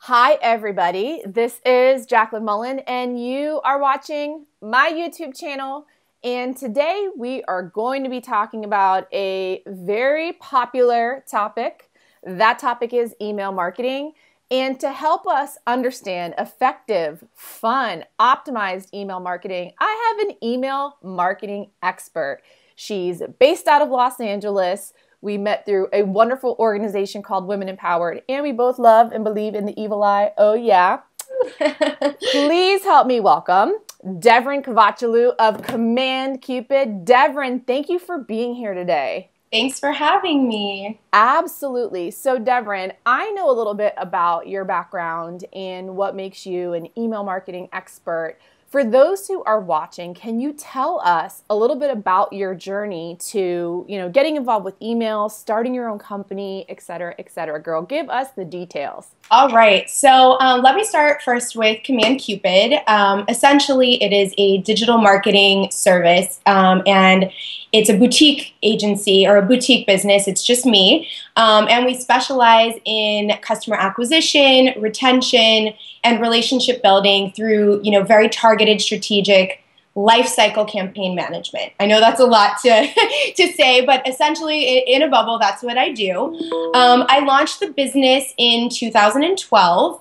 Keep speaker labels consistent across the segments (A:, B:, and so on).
A: Hi, everybody. This is Jaclyn Mullen, and you are watching my YouTube channel. And today we are going to be talking about a very popular topic. That topic is email marketing. And to help us understand effective, fun, optimized email marketing, I have an email marketing expert. She's based out of Los Angeles. We met through a wonderful organization called Women Empowered, and we both love and believe in the evil eye. Oh, yeah. Please help me welcome Jaclyn of Command Cupid. Jaclyn, thank you for being here today.
B: Thanks for having me.
A: Absolutely. So, Jaclyn, I know a little bit about your background and what makes you an email marketing expert. For those who are watching, can you tell us a little bit about your journey to, getting involved with email, starting your own company, et cetera, et cetera? Girl, give us the details.
B: All right. So let me start first with Command Cupid. Essentially, it is a digital marketing service, and it's a boutique agency or a boutique business. It's just me. And we specialize in customer acquisition, retention, and relationship building through, very targeted strategic life cycle campaign management. I know that's a lot to, to say, but essentially in a bubble, that's what I do. I launched the business in 2012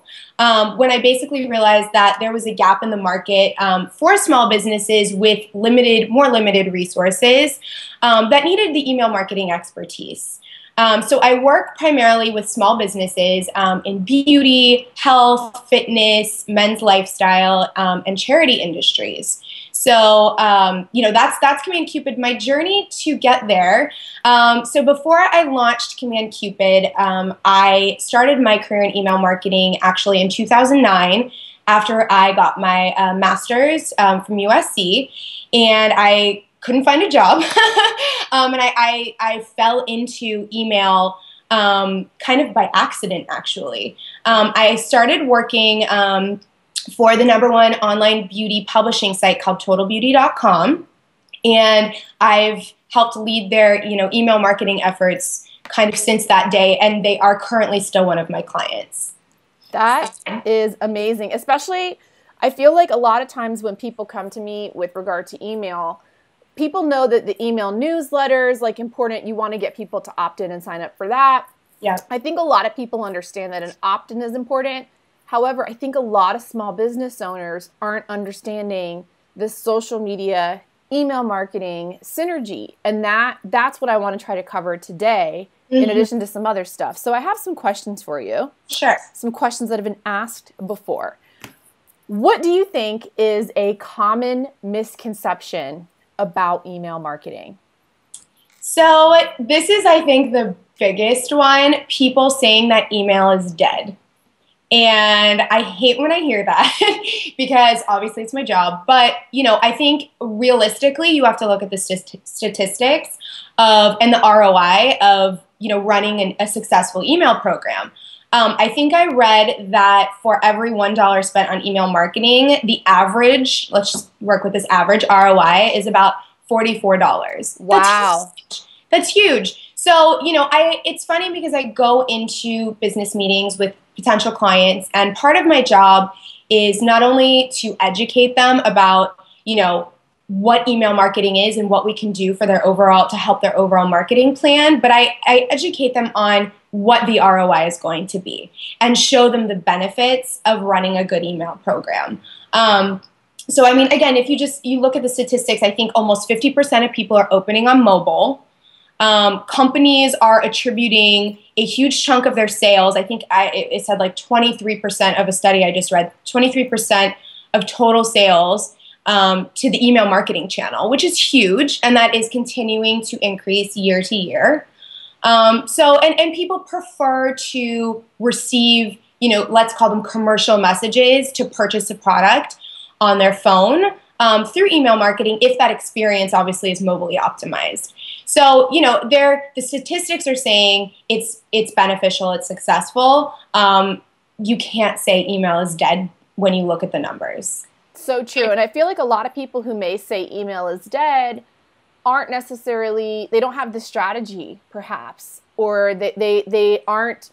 B: when I basically realized that there was a gap in the market for small businesses with more limited resources that needed the email marketing expertise. So I work primarily with small businesses in beauty, health, fitness, men's lifestyle, and charity industries. So, that's Command Cupid, my journey to get there. So before I launched Command Cupid, I started my career in email marketing actually in 2009 after I got my master's from USC, and I couldn't find a job. And I fell into email kind of by accident, actually. I started working for the #1 online beauty publishing site called TotalBeauty.com. And I've helped lead their email marketing efforts kind of since that day. And they are currently still one of my clients.
A: That is amazing. Especially, I feel like a lot of times when people come to me with regard to email, people know that the email newsletter is important. You want to get people to opt in and sign up for that.
B: Yeah.
A: I think a lot of people understand that an opt-in is important. However, I think a lot of small business owners aren't understanding the social media, email marketing synergy. And that's what I want to try to cover today, in addition to some other stuff. So I have some questions for you.
B: Sure.
A: Some questions that have been asked before. What do you think is a common misconception about email marketing?
B: So this is, I think, the biggest one. People saying that email is dead. And I hate when I hear that because obviously it's my job. But, I think realistically you have to look at the statistics and the ROI of, running a successful email program. I think I read that for every $1 spent on email marketing, the average, let's just work with this average ROI, is about $44.
A: Wow.
B: That's huge. So, it's funny because I go into business meetings with potential clients, and part of my job is not only to educate them about, what email marketing is and what we can do for to help their overall marketing plan, but I educate them on what the ROI is going to be and show them the benefits of running a good email program. So, again, if you look at the statistics, I think almost 50% of people are opening on mobile. Companies are attributing a huge chunk of their sales. I think it said 23% of a study I just read, 23% of total sales to the email marketing channel, which is huge, and that is continuing to increase year to year. And people prefer to receive, let's call them commercial messages to purchase a product on their phone through email marketing if that experience obviously is mobilely optimized. So, the statistics are saying it's beneficial, it's successful. You can't say email is dead when you look at the numbers.
A: So true. And I feel like a lot of people who may say email is dead they don't have the strategy perhaps, or they aren't,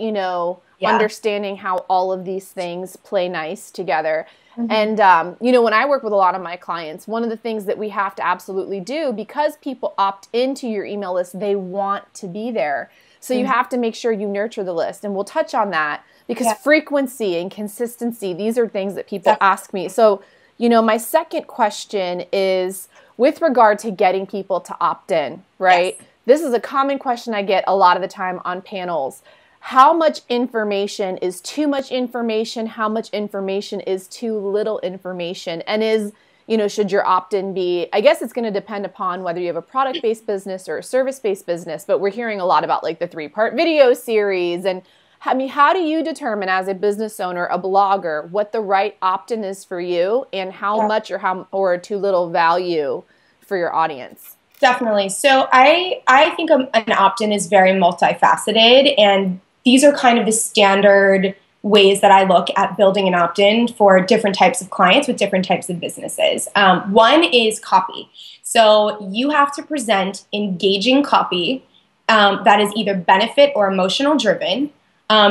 B: Yeah.
A: understanding how all of these things play nice together. And, you know, when I work with a lot of my clients, one of the things that we have to absolutely do, because people opt into your email list, they want to be there. So you have to make sure you nurture the list. And we'll touch on that because frequency and consistency, these are things that people ask me. So, you know, my second question is with regard to getting people to opt in, right? Yes. This is a common question I get a lot of the time on panels. How much information is too much information? How much information is too little information? And is, you know, should your opt-in be, I guess it's going to depend upon whether you have a product-based business or a service-based business, but we're hearing a lot about like the 3-part video series. And I mean, how do you determine as a business owner, a blogger, what the right opt-in is for you and how much or too little value for your audience?
B: Definitely. So I think an opt-in is very multifaceted, and these are kind of the standard ways that I look at building an opt-in for different types of clients with different types of businesses. One is copy. So you have to present engaging copy that is either benefit or emotional driven.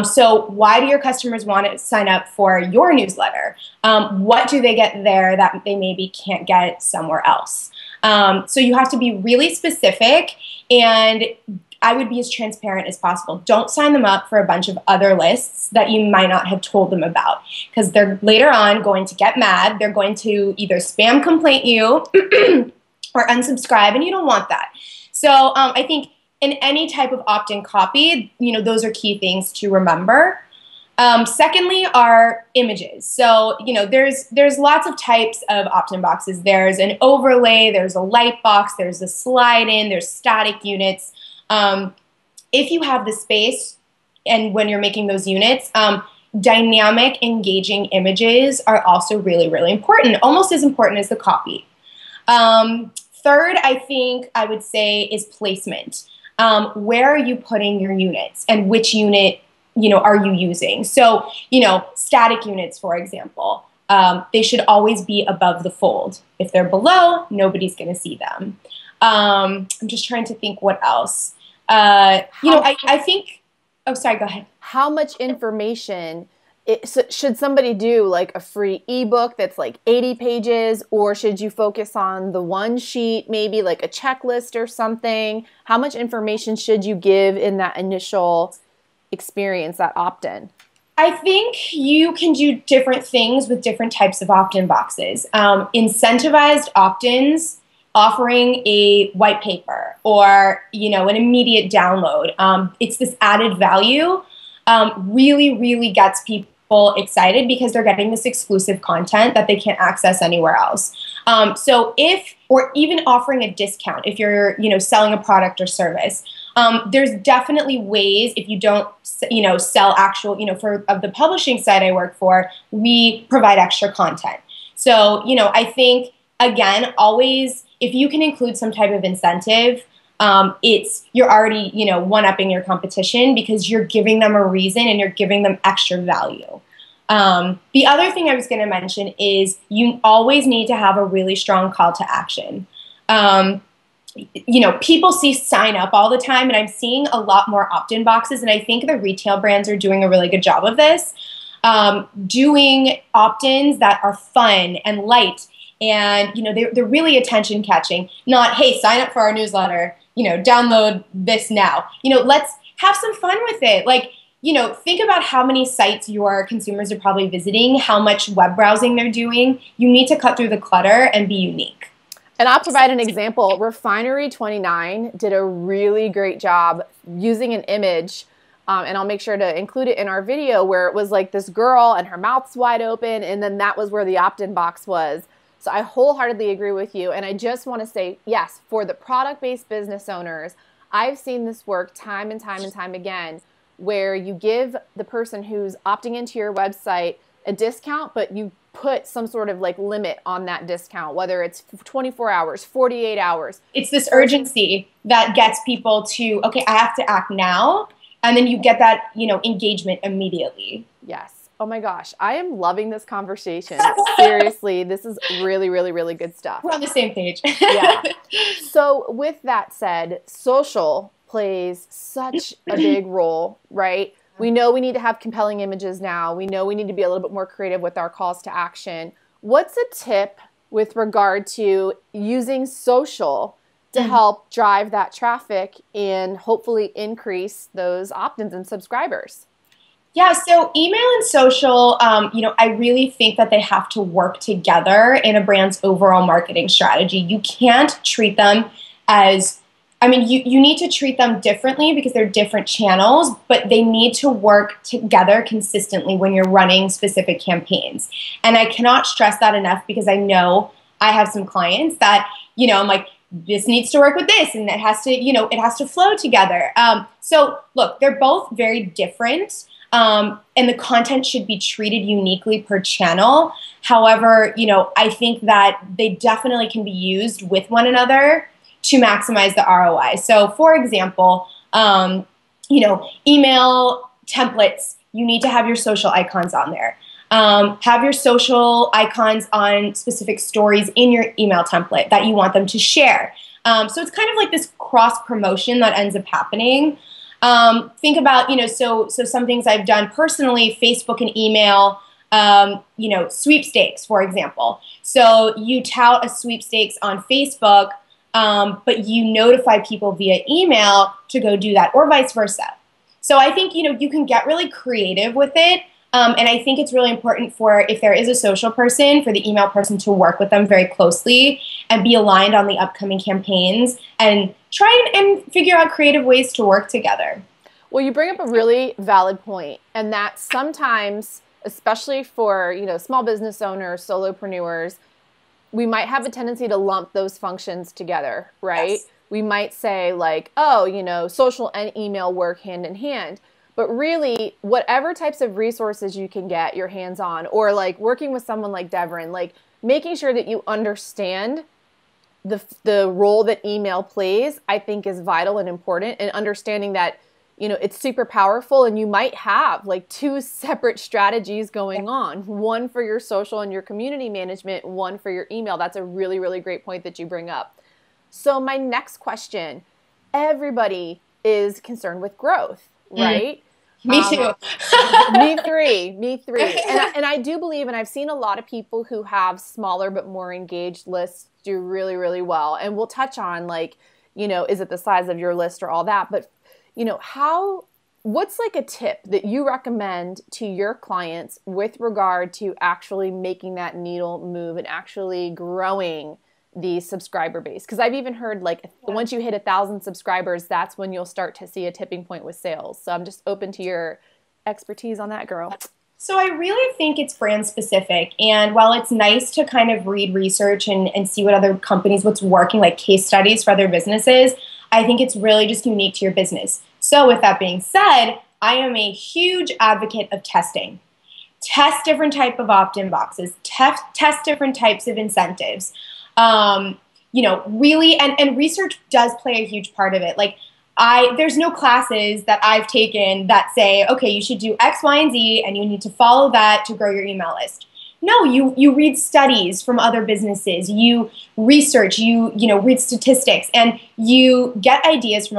B: So why do your customers want to sign up for your newsletter? What do they get there that they maybe can't get somewhere else? So you have to be really specific, and I would be as transparent as possible. Don't sign them up for a bunch of other lists that you might not have told them about, because they're later on going to get mad. They're going to either spam complaint you or unsubscribe, and you don't want that. So I think in any type of opt-in copy, you know, those are key things to remember. Secondly are images. So, you know, there's lots of types of opt-in boxes. There's an overlay, there's a light box, there's a slide in, there's static units. If you have the space and when you're making those units, dynamic, engaging images are also really, really important, almost as important as the copy. Third, I think I would say is placement. Where are you putting your units and which unit, you know, are you using? So, you know, static units, for example, they should always be above the fold. If they're below, nobody's going to see them. I'm just trying to think what else. You know, I think, oh, sorry, go ahead.
A: How much information should somebody do, like a free ebook that's like 80 pages, or should you focus on the one sheet, maybe like a checklist or something? How much information should you give in that initial experience, that opt-in?
B: I think you can do different things with different types of opt-in boxes. Incentivized opt-ins, offering a white paper or, you know, an immediate download. It's this added value really, really gets people excited because they're getting this exclusive content that they can't access anywhere else. Or even offering a discount if you're, you know, selling a product or service. There's definitely ways, if you don't, you know, sell actual, you know, of the publishing site I work for, we provide extra content. So, you know, I think, again, always, if you can include some type of incentive, you're already, you know, one-upping your competition because you're giving them a reason and you're giving them extra value. The other thing I was going to mention is you always need to have a really strong call to action. You know, people see sign up all the time, and I'm seeing a lot more opt-in boxes, and I think the retail brands are doing a really good job of this, doing opt-ins that are fun and light, and, you know, they're really attention catching, not, hey, sign up for our newsletter, you know, download this now. You know, let's have some fun with it. Like, you know, think about how many sites your consumers are probably visiting, how much web browsing they're doing. You need to cut through the clutter and be unique.
A: And I'll provide an example. Refinery29 did a really great job using an image, and I'll make sure to include it in our video, where it was like this girl and her mouth's wide open, and then that was where the opt-in box was. So I wholeheartedly agree with you. And I just want to say, yes, for the product-based business owners, I've seen this work time and time and time again, where you give the person who's opting into your website a discount, but you put some sort of like limit on that discount, whether it's 24 hours, 48 hours.
B: It's this urgency that gets people to, okay, I have to act now. And then you get that, you know, engagement immediately.
A: Yes. Oh my gosh. I am loving this conversation. Seriously, this is really, really, really good stuff.
B: We're on the same page.
A: Yeah. So with that said, social plays such a big role, right? We know we need to have compelling images now. We know we need to be a little bit more creative with our calls to action. What's a tip with regard to using social to help drive that traffic and hopefully increase those opt-ins and subscribers?
B: Yeah, so email and social, I really think that they have to work together in a brand's overall marketing strategy. You can't treat them as, you need to treat them differently because they're different channels, but they need to work together consistently when you're running specific campaigns. And I cannot stress that enough because I know I have some clients that, I'm like, this needs to work with this, and it has to, it has to flow together. So look, they're both very different. And the content should be treated uniquely per channel. However, I think that they definitely can be used with one another to maximize the ROI. So for example, email templates, you need to have your social icons on there. Have your social icons on specific stories in your email template that you want them to share. So it's kind of like this cross promotion that ends up happening. Think about, so some things I've done personally, Facebook and email, sweepstakes, for example. So you tout a sweepstakes on Facebook, but you notify people via email to go do that, or vice versa. So I think, you can get really creative with it. And I think it's really important for, if there is a social person, for the email person to work with them very closely and be aligned on the upcoming campaigns and try and figure out creative ways to work together.
A: Well, you bring up a really valid point, and that sometimes, especially for, small business owners, solopreneurs, we might have a tendency to lump those functions together, right? Yes. We might say like, oh, social and email work hand in hand. But really, whatever types of resources you can get your hands on, or like working with someone like Devrin, like making sure that you understand the role that email plays, I think is vital and important, and understanding that, it's super powerful, and you might have like two separate strategies going on, one for your social and your community management, one for your email. That's a really, really great point that you bring up. So my next question, everybody is concerned with growth, right?
B: Me too.
A: Me three. And I do believe, and I've seen a lot of people who have smaller but more engaged lists do really, really well. And we'll touch on like, is it the size of your list or all that? But, what's like a tip that you recommend to your clients with regard to actually making that needle move and actually growing the subscriber base? Because I've even heard like once you hit 1,000 subscribers, that's when you'll start to see a tipping point with sales. So I'm just open to your expertise on that, girl.
B: So I really think it's brand specific. And while it's nice to kind of read research and see what other companies, what's working, like case studies for other businesses, I think it's really just unique to your business. So with that being said, I am a huge advocate of testing. Test different type of opt-in boxes, test different types of incentives. Really, and research does play a huge part of it. Like there's no classes that I've taken that say, okay, you should do X, Y, and Z, and you need to follow that to grow your email list. No, you read studies from other businesses, you research, you read statistics, and you get ideas from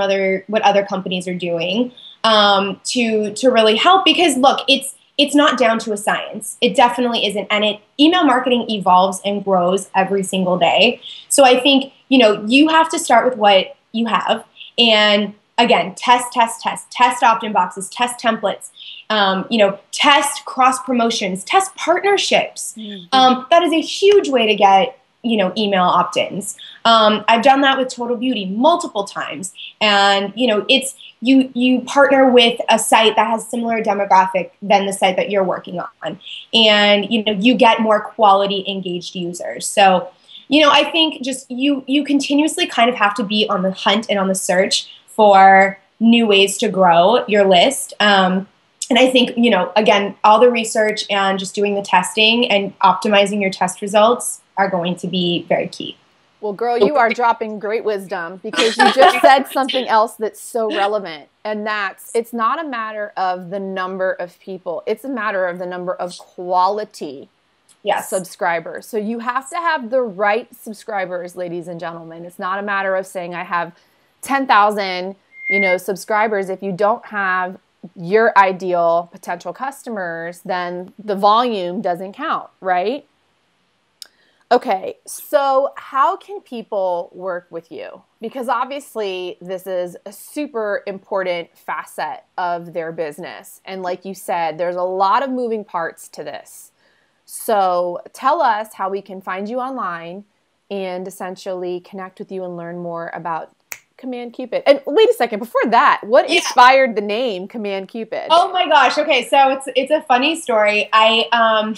B: what other companies are doing to really help. Because look, it's not down to a science. It definitely isn't. And email marketing evolves and grows every single day. So I think, you have to start with what you have. And again, test opt-in boxes, test templates, test cross promotions, test partnerships. Mm-hmm. That is a huge way to get, email opt-ins. I've done that with Total Beauty multiple times. And, it's, you partner with a site that has similar demographic than the site that you're working on. And, you get more quality engaged users. So, I think just you continuously kind of have to be on the hunt and on the search for new ways to grow your list. And I think, again, all the research and just doing the testing and optimizing your test results are going to be very key.
A: Well, girl, you are dropping great wisdom, because you just said something else that's so relevant. And that's, it's not a matter of the number of people. It's a matter of the number of quality subscribers. So you have to have the right subscribers, ladies and gentlemen. It's not a matter of saying I have 10,000, subscribers if you don't have your ideal potential customers, then the volume doesn't count, right? Okay, so how can people work with you? Because obviously this is a super important facet of their business. And like you said, there's a lot of moving parts to this. So tell us how we can find you online and essentially connect with you and learn more about Command Cupid. And wait a second, before that, what inspired the name Command Cupid?
B: Oh my gosh. Okay, so it's a funny story. I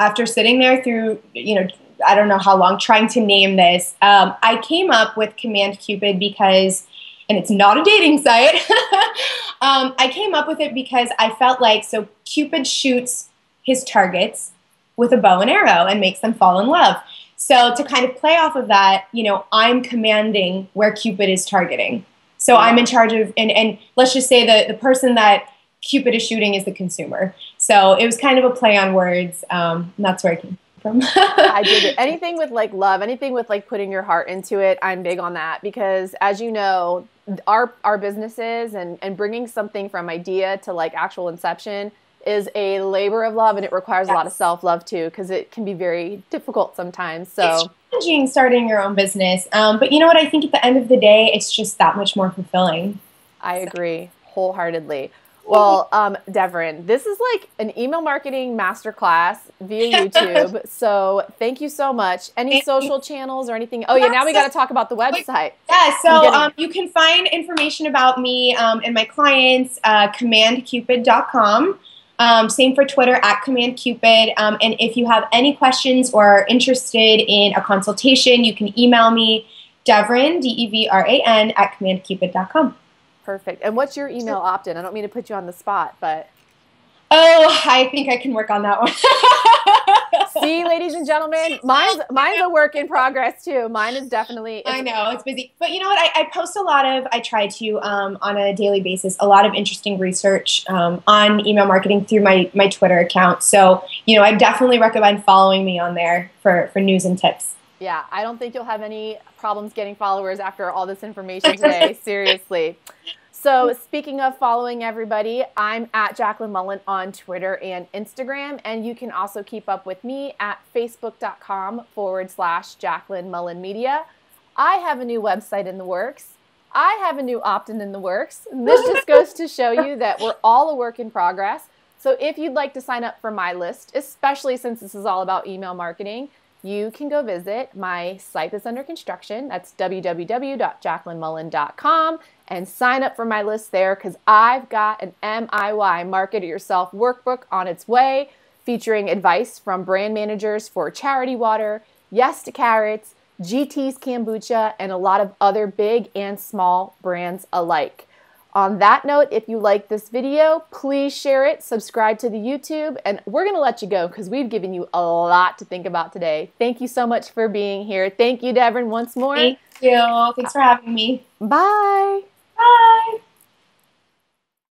B: after sitting there through, I don't know how long trying to name this, I came up with Command Cupid because, and it's not a dating site. I came up with it because I felt like, so Cupid shoots his targets with a bow and arrow and makes them fall in love. So to kind of play off of that, I'm commanding where Cupid is targeting. So I'm in charge of, and let's just say the person that Cupid is shooting is the consumer. So it was kind of a play on words. And that's where I came from.
A: I dig it. Anything with like love, anything with like putting your heart into it, I'm big on that because as you know, our businesses and bringing something from idea to like actual inception is a labor of love, and it requires a lot of self-love too, because it can be very difficult sometimes. So
B: it's challenging starting your own business. But you know what? I think at the end of the day, it's just that much more fulfilling.
A: I agree wholeheartedly. Well, Devrin, this is like an email marketing masterclass via YouTube. So thank you so much. Any social channels or anything? Oh yeah, now we got to talk about the website.
B: Yeah, so you can find information about me and my clients, commandcupid.com. Same for Twitter, @CommandCupid. And if you have any questions or are interested in a consultation, you can email me, Devran, DEVRAN, @CommandCupid.com.
A: Perfect. And what's your email opt-in? I don't mean to put you on the spot, but...
B: Oh, I think I can work on that one.
A: See, ladies and gentlemen, mine's a work in progress too. Mine is definitely...
B: I know, it's busy. But you know what? I post I try to, on a daily basis, a lot of interesting research on email marketing through my Twitter account. So, I definitely recommend following me on there for news and tips.
A: Yeah, I don't think you'll have any problems getting followers after all this information today. Seriously. So speaking of following everybody, I'm @Jaclyn Mullen on Twitter and Instagram. And you can also keep up with me at facebook.com/Jaclyn Mullen Media. I have a new website in the works. I have a new opt-in in the works. And this just goes to show you that we're all a work in progress. So if you'd like to sign up for my list, especially since this is all about email marketing, you can go visit my site that's under construction. That's www.jaclynmullen.com and sign up for my list there because I've got an MIY Market It Yourself workbook on its way featuring advice from brand managers for Charity Water, Yes to Carrots, GT's Kombucha, and a lot of other big and small brands alike. On that note, if you like this video, please share it, subscribe to the YouTube, and we're going to let you go because we've given you a lot to think about today. Thank you so much for being here. Thank you, Devrin, once more.
B: Thank you. Thanks for having me.
A: Bye.
B: Bye.